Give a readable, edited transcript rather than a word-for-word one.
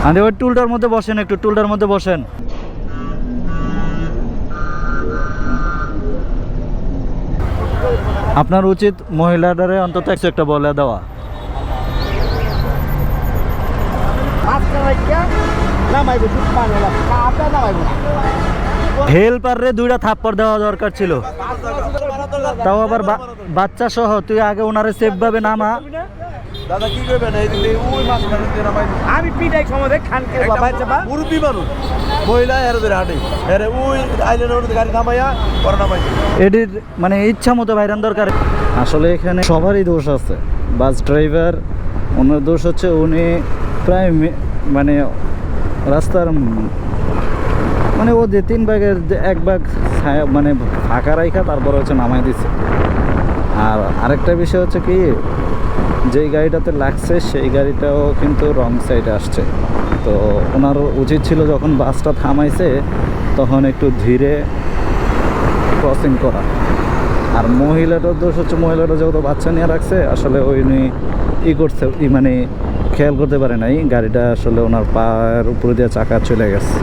আরে ওই টুলটার মধ্যে বসেন, একটু টুলটার মধ্যে বসেন। আপনার উচিত মহিলাটারে অন্তত একটা বলে দেওয়া। হেল্পারে দুইটা থাপ্পড় দেওয়া দরকার ছিল, তাও আবার বাচ্চা সহ। তুই আগে ওনারে সেফ ভাবে নামা। দাদা কি করবেন ওই মাছ আমি পিটাই সময় খানকে মুরব্বী মানুষ মহিলা এর ধরে হাঁটে এর ওই আইল্যান্ডের গাড়ি থামাইয়া পরে নামাই এটির মানে ইচ্ছা মতো বাইরান দরকার। আসলে এখানে সবারই দোষ আছে। বাস ড্রাইভার, ওনার দোষ হচ্ছে উনি প্রায় মানে রাস্তার মানে ও যে 3 ভাগের 1 ভাগ মানে ফাঁকা রাইখা তারপরে হচ্ছে নামাই দিচ্ছে। আর আরেকটা বিষয় হচ্ছে কি, যেই গাড়িটাতে লাগছে সেই গাড়িটাও কিন্তু রং সাইডে আসছে। তো ওনার উচিত ছিল যখন বাসটা থামাইছে তখন একটু ধীরে ক্রসিং করা। আর মহিলাটার দোষ হচ্ছে, মহিলাটা যেহেতু বাচ্চা নিয়ে রাখছে, আসলে উনি করছে মানে খেয়াল করতে পারে নাই গাড়িটা আসলে ওনার পায়ের উপরে দিয়ে চাকা চলে গেছে।